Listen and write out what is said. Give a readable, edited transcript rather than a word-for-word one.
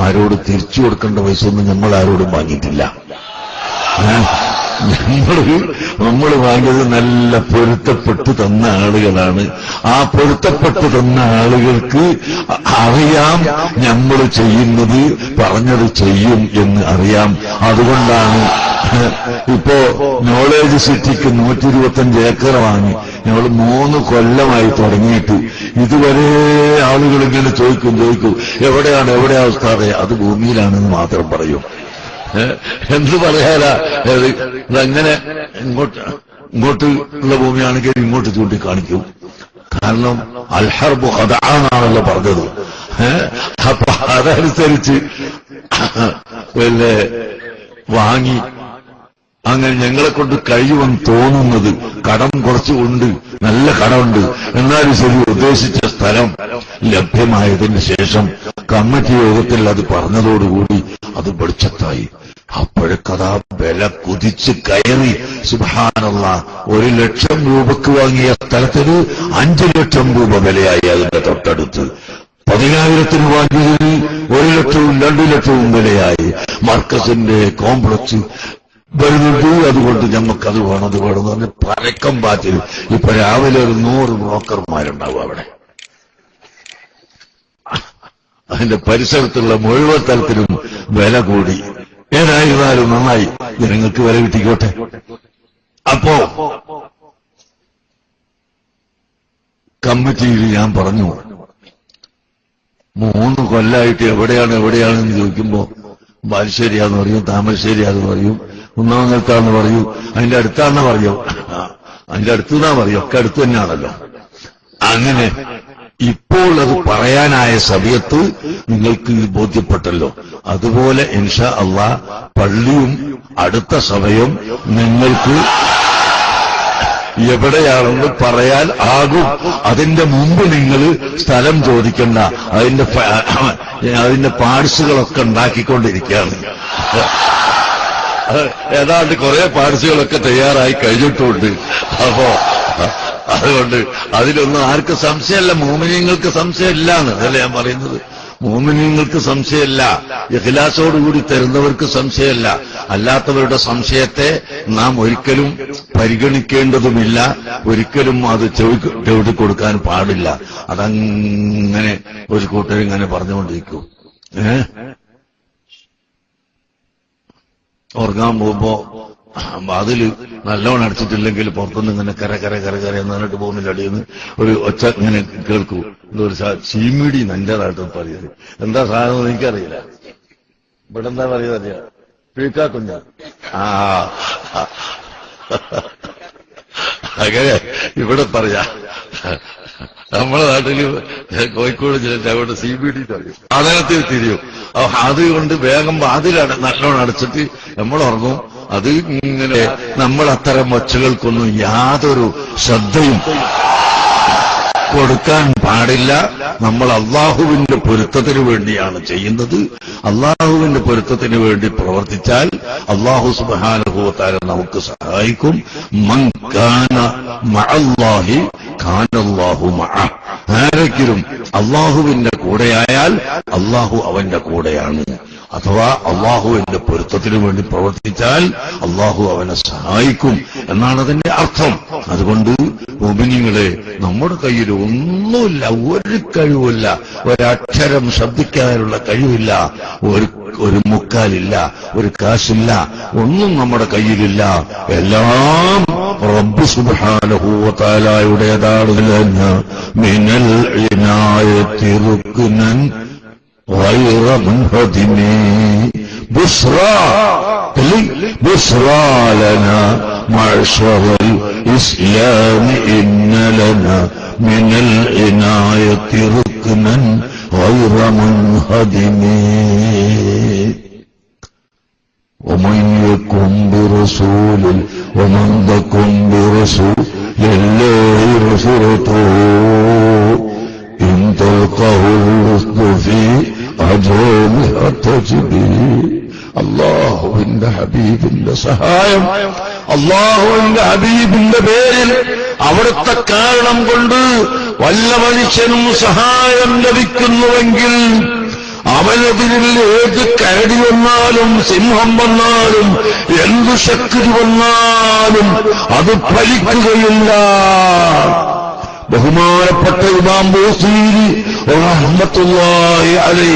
ആരോട് തിരിച്ചു കൊടുക്കേണ്ട പൈസ ഒന്നും നമ്മൾ ആരോടും വാങ്ങിയിട്ടില്ല. നമ്മൾ വാങ്ങിയത് നല്ല പൊരുത്തപ്പെട്ട് തന്ന ആളുകളാണ്. ആ പൊരുത്തപ്പെട്ട് തന്ന ആളുകൾക്ക് അറിയാം നമ്മൾ ചെയ്യുന്നത് പറഞ്ഞത് ചെയ്യും എന്ന് അറിയാം. അതുകൊണ്ടാണ് ഇപ്പോ നോളേജ് സിറ്റിക്ക് 125 ഏക്കർ വാങ്ങി ഞങ്ങൾ 3 കൊല്ലമായി തുടങ്ങിയിട്ട് ഇതുവരെ ആളുകൾ ഇങ്ങനെ ചോദിക്കും എവിടെയാണ് ഉസ്താദേ? അത് ഭൂമിയിലാണെന്ന് മാത്രം പറയും. എന്ത് പറയാനാ? ഇതങ്ങനെ ഇങ്ങോട്ട് ഉള്ള ഭൂമിയാണെങ്കിൽ ഇങ്ങോട്ട് ചൂണ്ടിക്കാണിക്കും. കാരണം അൽഹർബു ഖദഅാണല്ലോ പറഞ്ഞത്. അപ്പൊ അതനുസരിച്ച് വാങ്ങി അങ്ങനെ ഞങ്ങളെ കൊണ്ട് കഴിയുമെന്ന് തോന്നുന്നത് കടം കുറച്ചുകൊണ്ട് നല്ല കടമുണ്ട്. എന്നാലും ശരി, ഉദ്ദേശിച്ച സ്ഥലം ലഭ്യമായതിന് ശേഷം കമ്മിറ്റി യോഗത്തിൽ അത് പറഞ്ഞതോടുകൂടി അത് വെളിച്ചത്തായി. അപ്പോഴേക്കതാ വില കുതിച്ച് കയറി. സുബ്ഹാനല്ലാഹ്, 1 ലക്ഷം രൂപക്ക് വാങ്ങിയ സ്ഥലത്തിന് 5 ലക്ഷം രൂപ വിലയായി. അതിന്റെ തൊട്ടടുത്ത് 10,000-ന് വാങ്ങിയതിന് 1 ലക്ഷവും 2 ലക്ഷവും വിലയായി. മർക്കസിന്റെ കോംപ്ലക്സ് വരുന്നുണ്ട്. അതുകൊണ്ട് ഞമ്മക്കത് വേണം എന്ന് പറഞ്ഞ് പരക്കം പാറ്റിൽ ഇപ്പൊ രാവിലെ ഒരു 100 ബ്രോക്കർമാരുണ്ടാവും അവിടെ. അതിന്റെ പരിസരത്തുള്ള മുഴുവൻ സ്ഥലത്തിനും വില കൂടി. ഏതായിരുന്നാലും നന്നായി, ജനങ്ങൾക്ക് വില കിട്ടിക്കോട്ടെ. അപ്പോ കമ്മിറ്റിയിൽ ഞാൻ പറഞ്ഞു, 3 കൊല്ലായിട്ട് എവിടെയാണെന്ന് ചോദിക്കുമ്പോ ബാലുശ്ശേരിയാന്ന് പറയും, താമരശ്ശേരിയാന്ന് പറയും, കുന്നമംഗലത്താന്ന് പറയൂ, അതിന്റെ അടുത്താന്ന് പറയും, അതിന്റെ അടുത്തുനിന്നാ പറയും, ഒക്കെ അടുത്ത് തന്നെയാണല്ലോ. അങ്ങനെ ഇപ്പോൾ അത് പറയാനായ സമയത്ത് നിങ്ങൾക്ക് ബോധ്യപ്പെട്ടല്ലോ. അതുപോലെ ഇൻഷാ അല്ലാഹ് പള്ളിയും അടുത്ത സമയം നിങ്ങൾക്ക് എവിടെയാണെന്ന് പറയാൻ ആകും. അതിന്റെ മുമ്പ് നിങ്ങൾ സ്ഥലം ചോദിക്കണ്ട. അതിന്റെ പാഴ്സുകളൊക്കെ ഉണ്ടാക്കിക്കൊണ്ടിരിക്കുകയാണ്. ഏതാണ്ട് കുറെ പാഴ്സുകളൊക്കെ തയ്യാറായി കഴിഞ്ഞിട്ടുണ്ട്. അപ്പോ അതുകൊണ്ട് അതിലൊന്നും ആർക്കും സംശയമല്ല. മോമിനീങ്ങൾക്ക് സംശയമില്ല എന്നല്ലേ ഞാൻ പറയുന്നത്. മോമിനീങ്ങൾക്ക് സംശയമല്ല, ഇഖ്ലാസോടുകൂടി തരുന്നവർക്ക് സംശയമല്ല. അല്ലാത്തവരുടെ സംശയത്തെ നാം ഒരിക്കലും പരിഗണിക്കേണ്ടതുമില്ല. ഒരിക്കലും അത് ചെവിട്ടി കൊടുക്കാൻ പാടില്ല. അതങ്ങനെ ഒരു കൂട്ടരിങ്ങനെ പറഞ്ഞുകൊണ്ടിരിക്കും. ഉറങ്ങാൻ പോകുമ്പോ അതില് നല്ലോണം അടിച്ചിട്ടില്ലെങ്കിൽ പുറത്തുനിന്ന് ഇങ്ങനെ കര എന്ന് പറഞ്ഞിട്ട് പോകുന്നില്ല. അടിയെന്ന് ഒരു ഒച്ച ഇങ്ങനെ കേൾക്കൂ. എന്തൊരു ചീമിടി നല്ലതായിട്ട് പറയുന്നത്. എന്താ സാധനം എനിക്കറിയില്ല. ഇവിടെ എന്താ പറയുക? പീക്കാക്കുഞ്ഞ. അങ്ങനെ ഇവിടെ പറയാ. നമ്മുടെ നാട്ടില് കോഴിക്കോട് ജില്ലയിൽ അവിടെ CBD പറയും, സാധനത്തിൽ തിരിയും. അതുകൊണ്ട് വേഗം വാതിലാണ് നല്ലോണം അടച്ചിട്ട് നമ്മൾ ഉറങ്ങും. അത് ഇങ്ങനെ നമ്മൾ അത്തരം ഒച്ചകൾക്കൊന്നും യാതൊരു ശ്രദ്ധയും കൊടുക്കാൻ പാടില്ല. നമ്മൾ അള്ളാഹുവിന്റെ പൊരുത്തത്തിന് വേണ്ടിയാണ് ചെയ്യുന്നത്. അള്ളാഹുവിന്റെ പൊരുത്തത്തിന് വേണ്ടി പ്രവർത്തിച്ചാൽ അള്ളാഹു സുബ്ഹാനഹു വ തആല നമുക്ക് സഹായിക്കും. മൻ കാന മഅല്ലാഹി കാനല്ലാഹു മഅഹ്. ആരെങ്കിലും അള്ളാഹുവിന്റെ കൂടെയായാൽ അള്ളാഹു അവന്റെ കൂടെയാണ്. അഥവാ അള്ളാഹുവിന്റെ പൊരുത്തത്തിനു വേണ്ടി പ്രവർത്തിച്ചാൽ അള്ളാഹു അവനെ സഹായിക്കും എന്നാണ് അതിന്റെ അർത്ഥം. അതുകൊണ്ട് മുഅ്മിനീങ്ങളെ, നമ്മുടെ കയ്യിൽ ഒന്നുമില്ല, ഒരു കഴിവില്ല, ഒരക്ഷരം ശബ്ദിക്കാനുള്ള കഴിവില്ല, ഒരു മുക്കാലില്ല, ഒരു കാശില്ല, ഒന്നും നമ്മുടെ കയ്യിലില്ല. എല്ലാം റബ്ബ് സുബ്ഹാനഹു വ തആലയുടേതാണ്. മിനൽ ഇനായത്തി റുക്നൻ غير منهدم بشرى لنا معشر الإسلام إن لنا من العناية ركنا غير منهدم ومن يكن برسول ومن تكن برسول لله نصرته إن تلقه الرشد في أجرمه تجبي. അള്ളാഹുവിന്റെ ഹബീബിന്റെ സഹായം, അള്ളാഹുവിന്റെ ഹബീബിന്റെ പേരിൽ അവിടുത്തെ കാരണം കൊണ്ട് വല്ല മനുഷ്യനും സഹായം ലഭിക്കുന്നുവെങ്കിൽ അവനതിന് മുമ്പിൽ ഏത് കരടി വന്നാലും സിംഹം വന്നാലും എന്തു ശക്തി വന്നാലും അത് ഫലിക്കുകയില്ല. ബഹുമാനപ്പെട്ട ഇമാം ബൂസീരി റഹ്മത്തുള്ളാഹി അലൈഹി